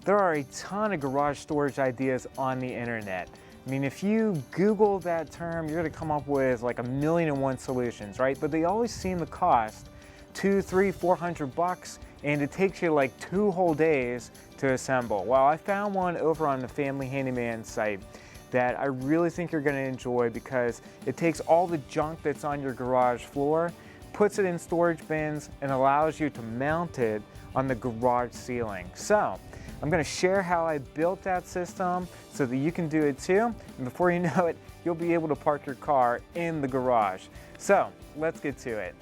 There are a ton of garage storage ideas on the internet. I mean, if you Google that term, you're gonna come up with like 1,000,001 solutions, right? But they always seem to cost $200, $300, $400, and it takes you like 2 whole days to assemble. Well, I found one over on the Family Handyman site that I really think you're gonna enjoy because it takes all the junk that's on your garage floor, puts it in storage bins, and allows you to mount it on the garage ceiling. So, I'm gonna share how I built that system so that you can do it too. And before you know it, you'll be able to park your car in the garage. So let's get to it.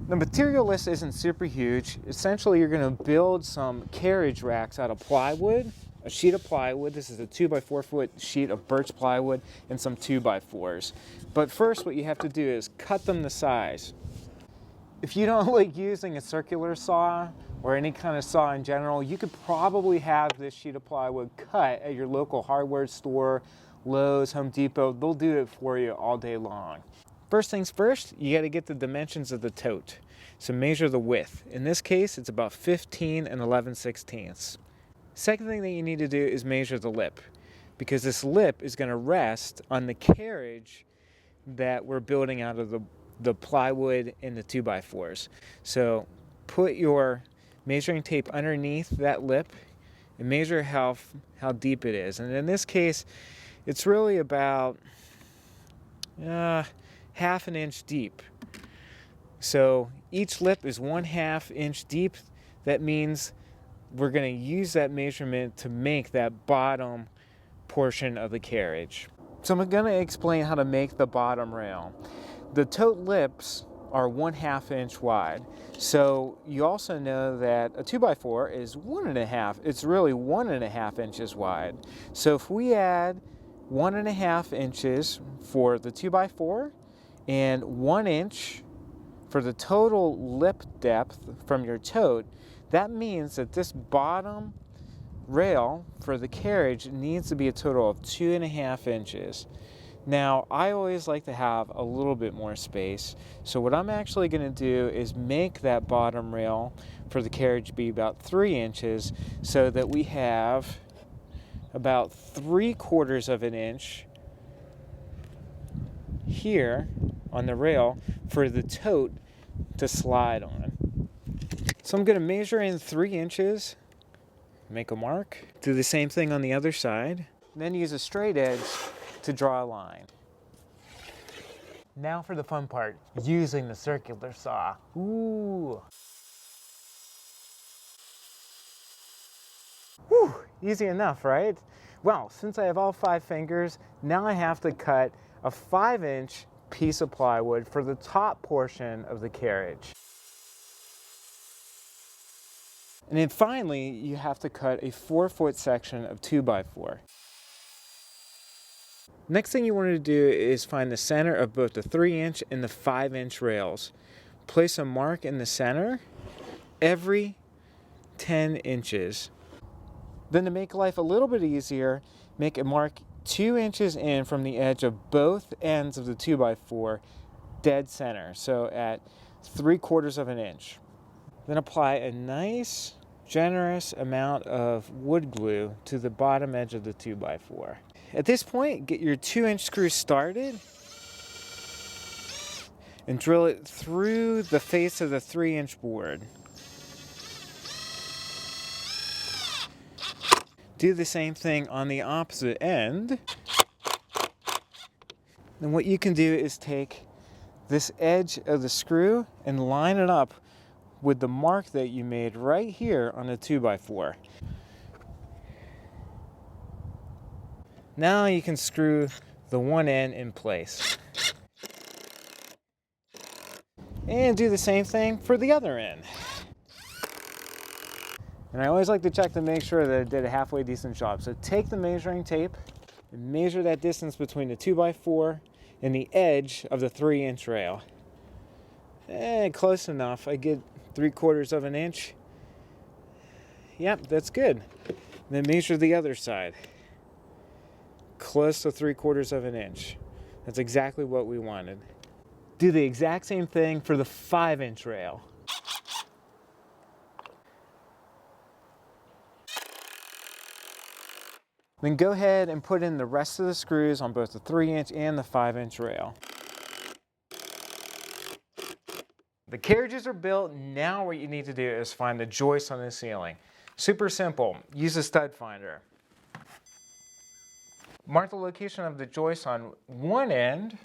The material list isn't super huge. Essentially, you're gonna build some carriage racks out of plywood, a sheet of plywood. This is a 2x4 foot sheet of birch plywood and some 2x4s. But first, what you have to do is cut them to size. If you don't like using a circular saw or any kind of saw in general, you could probably have this sheet of plywood cut at your local hardware store, Lowe's, Home Depot. They'll do it for you all day long. First things first, you got to get the dimensions of the tote. So measure the width. In this case, it's about 15 and 11/16. Second thing that you need to do is measure the lip, because this lip is going to rest on the carriage that we're building out of the plywood and the 2x4s. So put your measuring tape underneath that lip and measure how deep it is. And in this case, it's really about half an inch deep. So each lip is 1/2 inch deep. That means we're going to use that measurement to make that bottom portion of the carriage. So I'm going to explain how to make the bottom rail. The tote lips are 1/2 inch wide. So you also know that a 2x4 is 1.5. It's really 1.5 inches wide. So if we add 1.5 inches for the 2x4 and 1 inch for the total lip depth from your tote, that means that this bottom rail for the carriage needs to be a total of 2.5 inches. Now, I always like to have a little bit more space, so what I'm actually going to do is make that bottom rail for the carriage be about 3 inches so that we have about 3/4 of an inch here on the rail for the tote to slide on. So I'm going to measure in 3 inches, make a mark, do the same thing on the other side, and then use a straight edge to draw a line. Now for the fun part, using the circular saw. Ooh. Whew, easy enough, right? Well, since I have all 5 fingers, now I have to cut a 5-inch piece of plywood for the top portion of the carriage. And then finally, you have to cut a 4-foot section of 2x4. Next thing you want to do is find the center of both the 3-inch and the 5-inch rails. Place a mark in the center every 10 inches. Then to make life a little bit easier, make a mark 2 inches in from the edge of both ends of the 2x4, dead center, so at 3/4 of an inch. Then apply a nice, generous amount of wood glue to the bottom edge of the 2x4. At this point, get your 2-inch screw started and drill it through the face of the 3-inch board. Do the same thing on the opposite end. And what you can do is take this edge of the screw and line it up with the mark that you made right here on the 2x4. Now you can screw the one end in place. And do the same thing for the other end. And I always like to check to make sure that it did a halfway decent job. So take the measuring tape and measure that distance between the 2x4 and the edge of the 3-inch rail. Close enough. I get 3/4 of an inch. Yep, that's good. Then measure the other side. Close to 3/4 of an inch. That's exactly what we wanted. Do the exact same thing for the 5-inch rail. Then go ahead and put in the rest of the screws on both the 3-inch and the 5-inch rail. The carriages are built. Now what you need to do is find the joist on the ceiling. Super simple. Use a stud finder. Mark the location of the joist on one end.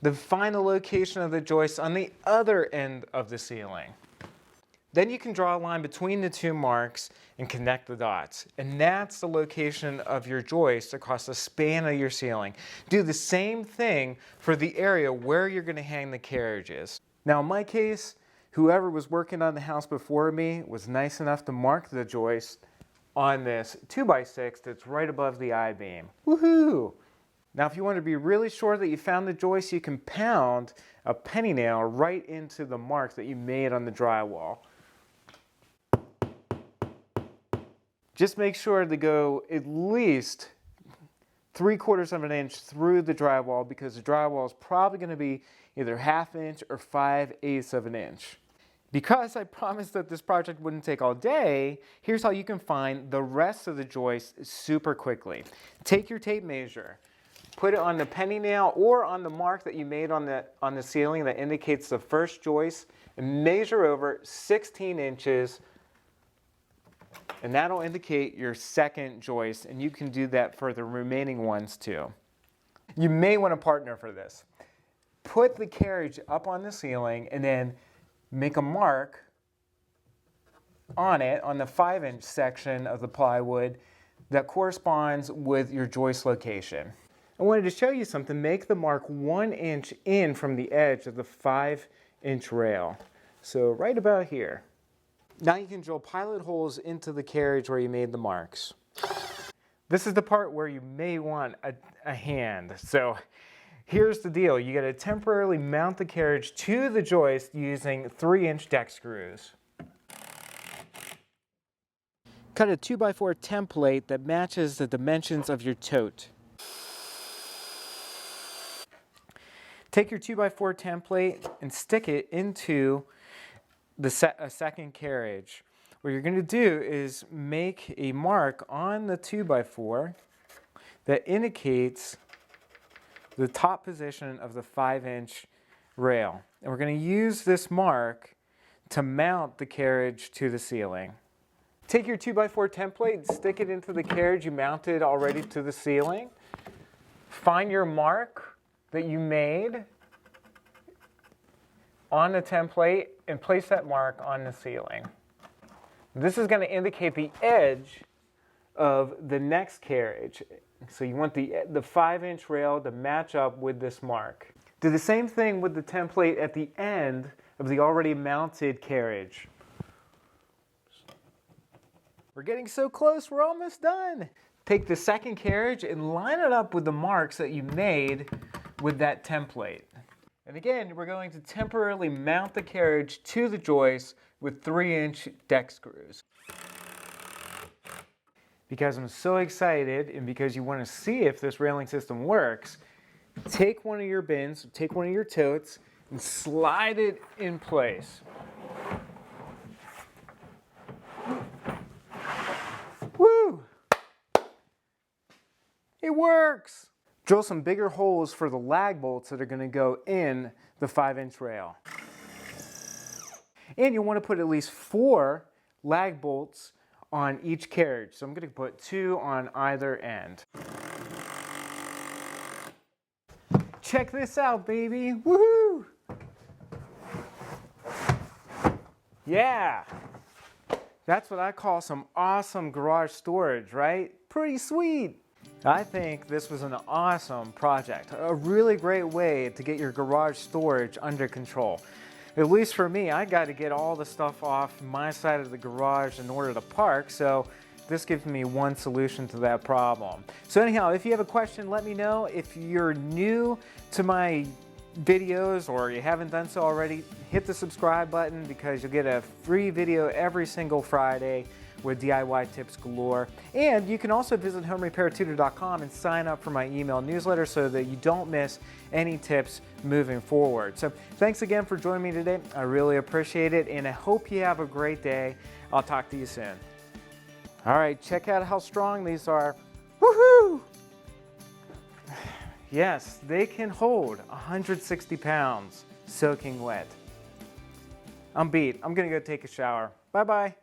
Then find the location of the joist on the other end of the ceiling. Then you can draw a line between the two marks and connect the dots. And that's the location of your joist across the span of your ceiling. Do the same thing for the area where you're going to hang the carriages. Now in my case, whoever was working on the house before me was nice enough to mark the joist on this 2x6 that's right above the I-beam. Woohoo! Now if you want to be really sure that you found the joist, you can pound a penny nail right into the mark that you made on the drywall. Just make sure to go at least 3/4 of an inch through the drywall, because the drywall is probably going to be either 1/2 inch or 5/8 of an inch. Because I promised that this project wouldn't take all day, here's how you can find the rest of the joist super quickly. Take your tape measure, put it on the penny nail or on the mark that you made on the ceiling that indicates the first joist, and measure over 16 inches. And that'll indicate your second joist, and you can do that for the remaining ones too. You may want a partner for this. Put the carriage up on the ceiling and then make a mark on it on the 5-inch section of the plywood that corresponds with your joist location. I wanted to show you something. Make the mark 1 inch in from the edge of the 5-inch rail. So right about here. Now you can drill pilot holes into the carriage where you made the marks. This is the part where you may want a hand. So here's the deal. You got to temporarily mount the carriage to the joist using 3-inch deck screws. Cut a 2x4 template that matches the dimensions of your tote. Take your 2x4 template and stick it into a second carriage. What you're going to do is make a mark on the 2x4 that indicates the top position of the 5-inch rail. And we're going to use this mark to mount the carriage to the ceiling. Take your 2x4 template, stick it into the carriage you mounted already to the ceiling. Find your mark that you made on the template and place that mark on the ceiling. This is going to indicate the edge of the next carriage. So you want the 5-inch rail to match up with this mark. Do the same thing with the template at the end of the already mounted carriage. We're getting so close, we're almost done. Take the second carriage and line it up with the marks that you made with that template. And again, we're going to temporarily mount the carriage to the joist with 3-inch deck screws. Because I'm so excited and because you want to see if this railing system works, take one of your bins, take one of your totes, and slide it in place. Woo! It works! Drill some bigger holes for the lag bolts that are going to go in the 5-inch rail. And you'll want to put at least 4 lag bolts on each carriage. So I'm going to put 2 on either end. Check this out, baby! Woohoo! Yeah! That's what I call some awesome garage storage, right? Pretty sweet! I think this was an awesome project, a really great way to get your garage storage under control. At least for me, I got to get all the stuff off my side of the garage in order to park, so this gives me one solution to that problem. So anyhow, if you have a question, let me know. If you're new to my videos or you haven't done so already, hit the subscribe button because you'll get a free video every single Friday with DIY tips galore. And you can also visit homerepairtutor.com and sign up for my email newsletter so that you don't miss any tips moving forward. So thanks again for joining me today. I really appreciate it, and I hope you have a great day. I'll talk to you soon. All right, check out how strong these are. Woohoo! Yes, they can hold 160 pounds soaking wet. I'm beat. I'm gonna go take a shower. Bye-bye.